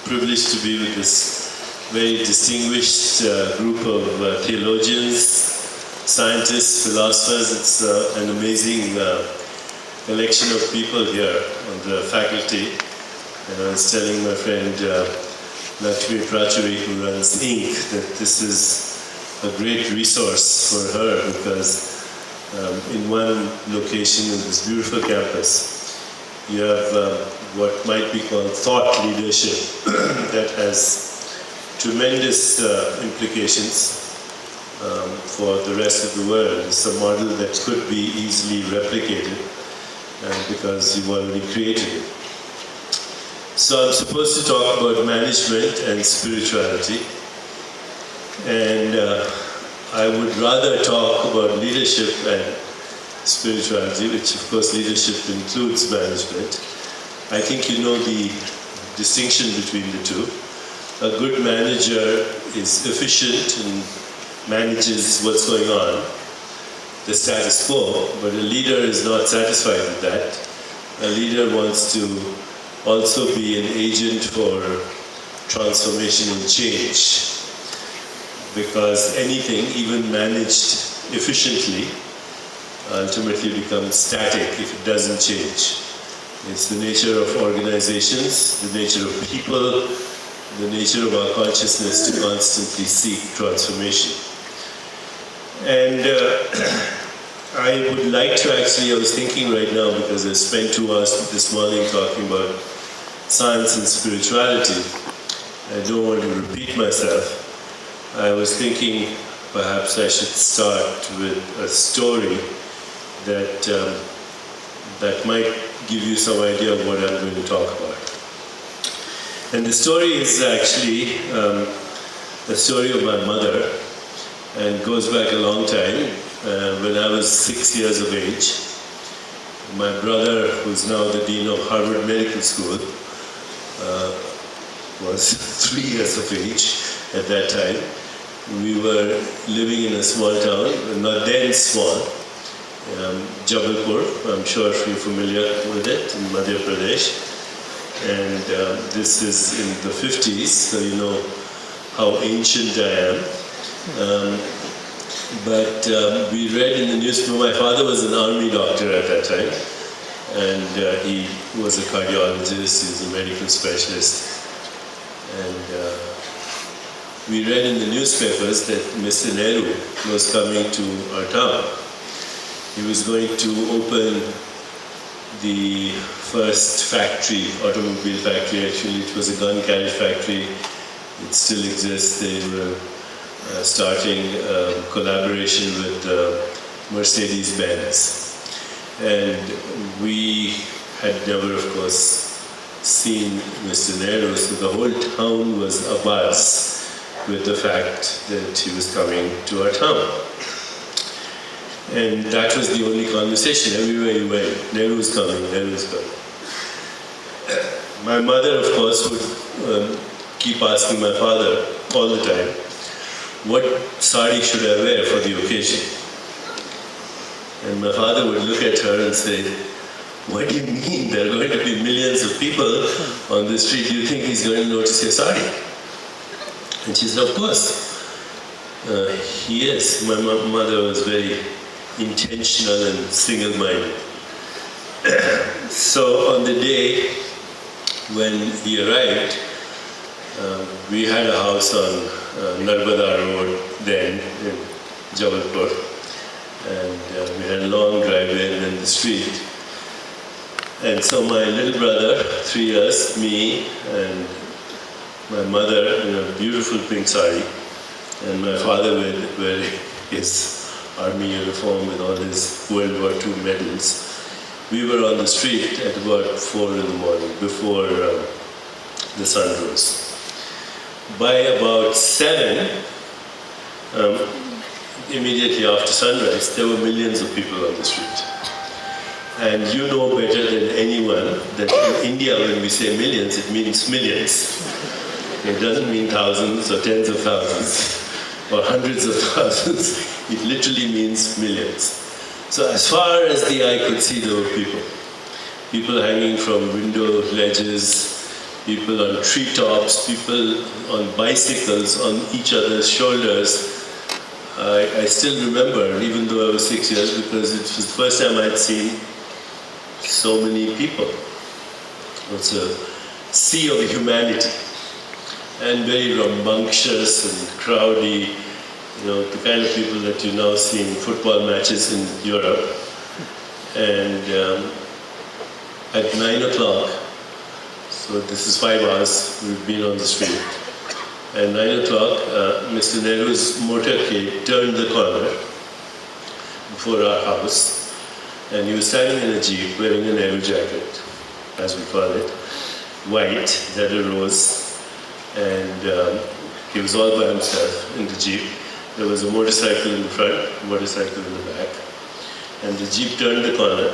privileged to be with this very distinguished group of theologians, scientists, philosophers. It's an amazing collection of people here on the faculty. And I was telling my friend Lakshmi Prachavi, who runs Inc., that this is a great resource for her because in one location in this beautiful campus, you have what might be called thought leadership that has tremendous implications for the rest of the world. It's a model that could be easily replicated because you've already created it. So I'm supposed to talk about management and spirituality, and I would rather talk about leadership and spirituality, which of course leadership includes management. I think you know the distinction between the two. A good manager is efficient and manages what's going on, the status quo, but a leader is not satisfied with that. A leader wants to also be an agent for transformation and change, because anything, even managed efficiently, ultimately becomes static if it doesn't change. It's the nature of organizations, the nature of people, the nature of our consciousness to constantly seek transformation. And I would like to actually, I was thinking right now, because I spent 2 hours this morning talking about science and spirituality. I don't want to repeat myself. I was thinking perhaps I should start with a story that might give you some idea of what I'm going to talk about. And the story is actually a story of my mother, and goes back a long time. When I was 6 years of age, my brother, who's now the dean of Harvard Medical School, was 3 years of age at that time. We were living in a small town, not then small, Jabalpur. I'm sure you're familiar with it, in Madhya Pradesh. And this is in the 50s, so you know how ancient I am. But we read in the newspaper, my father was an army doctor at that time, and he was a cardiologist, he was a medical specialist. And we read in the newspapers that Mr. Nehru was coming to our town. He was going to open the first factory, automobile factory actually. It was a gun carriage factory. It still exists. They were starting collaboration with Mercedes-Benz. And we had never, of course, seen Mr. Nehru, so the whole town was abuzz with the fact that he was coming to our town. And that was the only conversation. Everywhere you went, Nehru's coming, Nehru's coming. My mother, of course, would keep asking my father all the time, what sari should I wear for the occasion? And my father would look at her and say, what do you mean? There are going to be millions of people on the street. Do you think he's going to notice your sari? And she said, of course. He is. My mother was very intentional and single-minded. So on the day when he arrived, we had a house on Narmada Road then in Jabalpur, and we had a long driveway and then the street. And so my little brother, 3 years, me and my mother in a beautiful pink sari, and my father wearing his army uniform with all his World War II medals. We were on the street at about 4 in the morning, before the sun rose. By about 7, immediately after sunrise, there were millions of people on the street. And you know better than anyone that in India, when we say millions, it means millions. It doesn't mean thousands or tens of thousands or hundreds of thousands. It literally means millions. So as far as the eye could see, there were people. People hanging from window ledges, people on treetops, people on bicycles, on each other's shoulders. I still remember, even though I was 6 years, because it was the first time I'd seen so many people. It's a sea of humanity, and very rambunctious and crowdy, the kind of people that you now see in football matches in Europe. And at 9 o'clock, so this is 5 hours, we've been on the street. At 9 o'clock, Mr. Nehru's motorcade turned the corner before our house, and he was standing in a jeep wearing a Nehru jacket, as we call it, white, had a rose, and he was all by himself in the jeep. There was a motorcycle in the front, a motorcycle in the back, and the jeep turned the corner,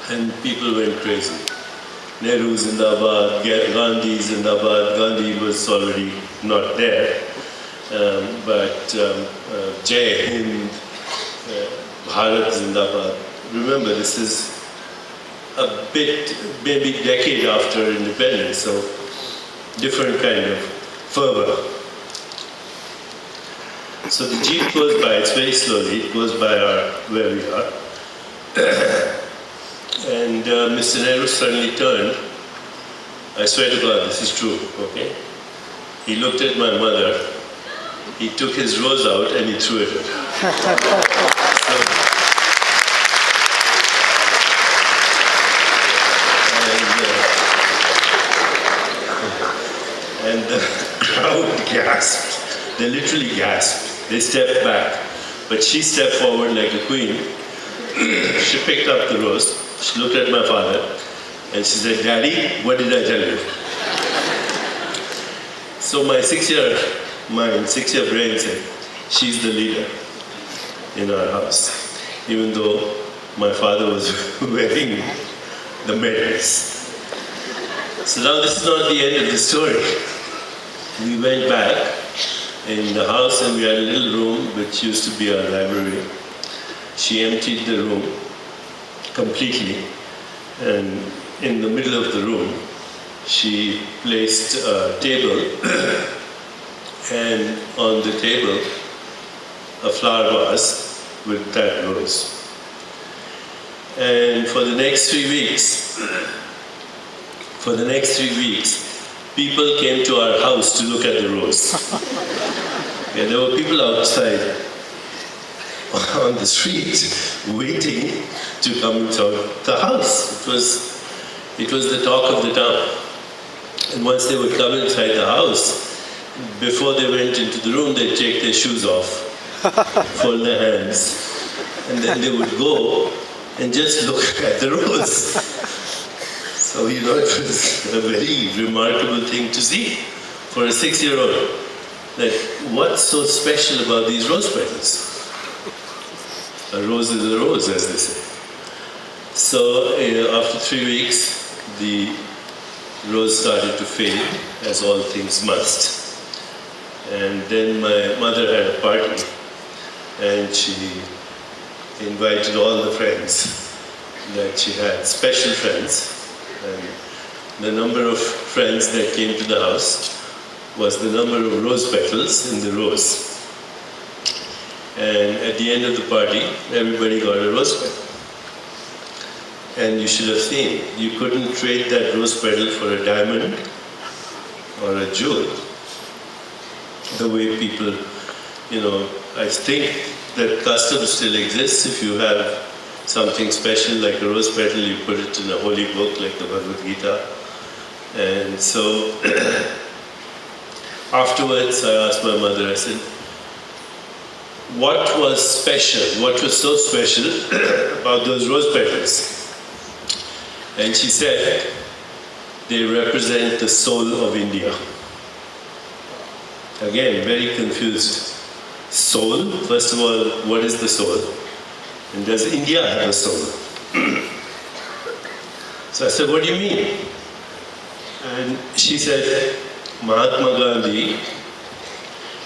and people went crazy. Nehru Zindabad, Gandhi Zindabad. Gandhi was already not there, but Jai Hind, Bharat Zindabad. Remember, this is a bit, maybe decade after independence, so different kind of fervor. So the jeep goes by, it's very slowly, it goes by where we are. And Mr. Nehru suddenly turned. I swear to God, this is true, okay? He looked at my mother, he took his rose out and he threw it at her. And the crowd gasped. They literally gasped. They stepped back. But she stepped forward like a queen. She picked up the rose. She looked at my father and she said, "Daddy, what did I tell you?" So my 6-year mind, 6-year brain said, she's the leader in our house. Even though my father was wearing the medals. So now this is not the end of the story. We went back in the house and we had a little room which used to be our library. She emptied the room completely, and in the middle of the room she placed a table and on the table a flower vase with that rose. And for the next 3 weeks, people came to our house to look at the rose. And there were people outside on the street waiting to come inside the house. It was the talk of the town. And once they would come inside the house, before they went into the room, they'd take their shoes off, fold their hands, and then they would go and just look at the rose. So, it was a very remarkable thing to see for a 6-year-old. Like, what's so special about these rose petals? A rose is a rose, as they say. So, after 3 weeks, the rose started to fade, as all things must. And then my mother had a party, and she invited all the friends that she had, special friends. And the number of friends that came to the house was the number of rose petals in the rose. And at the end of the party, everybody got a rose petal. And you should have seen, you couldn't trade that rose petal for a diamond or a jewel. The way people, I think that custom still exists. If you have something special like a rose petal, you put it in a holy book like the Bhagavad Gita. And so afterwards I asked my mother, I said, what was special, what was so special about those rose petals? And she said, they represent the soul of India. Again, very confused. Soul? First of all, what is the soul? And does India have a soul? So I said, what do you mean? And she said, Mahatma Gandhi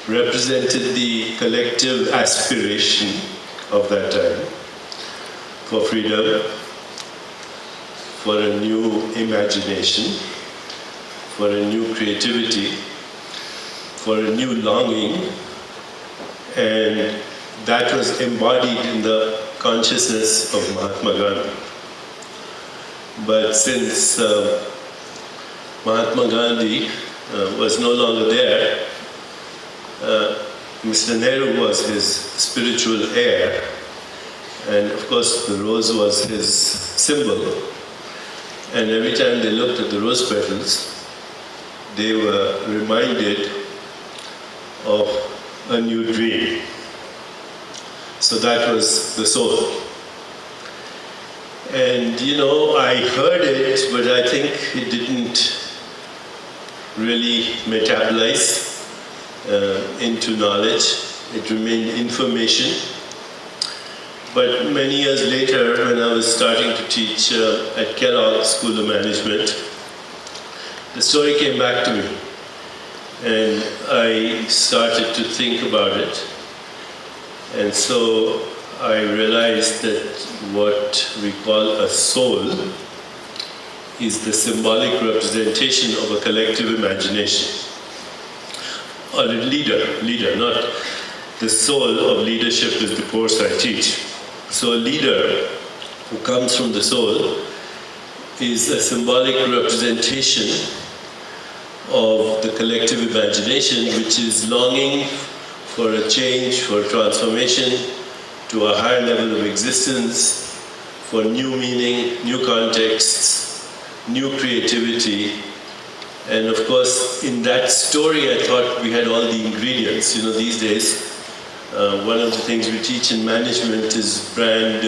represented the collective aspiration of that time for freedom, for a new imagination, for a new creativity, for a new longing, and that was embodied in the consciousness of Mahatma Gandhi. But since Mahatma Gandhi was no longer there, Mr. Nehru was his spiritual heir, and of course the rose was his symbol. And every time they looked at the rose petals, they were reminded of a new dream. So that was the soul. And I heard it, but I think it didn't really metabolize into knowledge. It remained information. But many years later, when I was starting to teach at Kellogg School of Management, the story came back to me. And I started to think about it. And so I realized that what we call a soul is the symbolic representation of a collective imagination. Or a leader, not the soul of leadership is the course I teach. So a leader who comes from the soul is a symbolic representation of the collective imagination, which is longing for a change, for transformation to a higher level of existence, for new meaning, new contexts, new creativity. And of course, in that story, I thought we had all the ingredients. These days, one of the things we teach in management is brand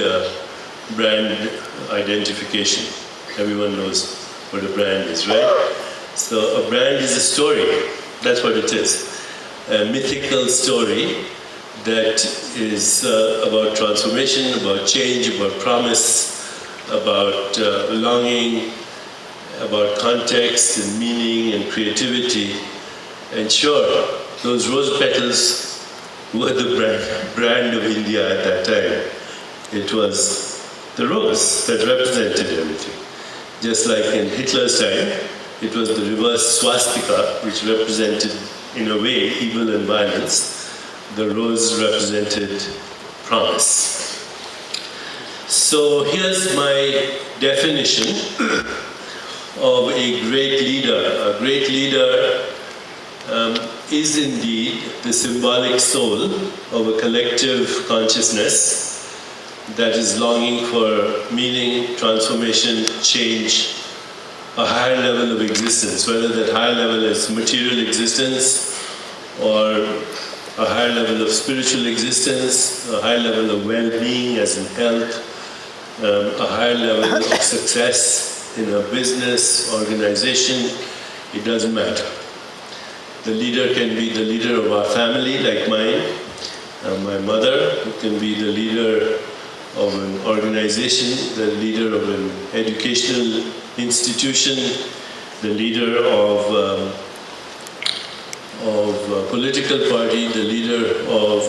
identification. Everyone knows what a brand is, right? So a brand is a story. That's what it is. A mythical story that is about transformation, about change, about promise, about longing, about context and meaning and creativity. And sure, those rose petals were the brand of India at that time. It was the rose that represented everything. Just like in Hitler's time, it was the reverse swastika, which represented, in a way, evil and violence. The rose represented promise. So here's my definition of a great leader. A great leader is indeed the symbolic soul of a collective consciousness that is longing for meaning, transformation, change, a higher level of existence, whether that higher level is material existence or a higher level of spiritual existence, a higher level of well-being as in health, a higher level of success in a business, organization, it doesn't matter. The leader can be the leader of our family, like mine, my mother, who can be the leader of an organization, the leader of an educational institution, the leader of a political party, the leader of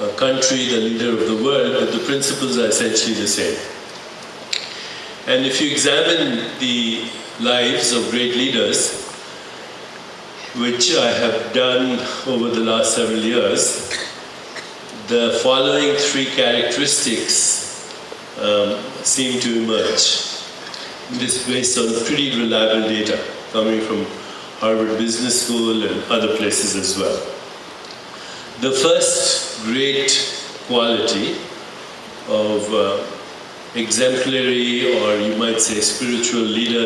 a country, the leader of the world, but the principles are essentially the same. And if you examine the lives of great leaders, which I have done over the last several years, the following three characteristics seem to emerge. This is based on pretty reliable data coming from Harvard Business School and other places as well. The first great quality of exemplary, or you might say spiritual leader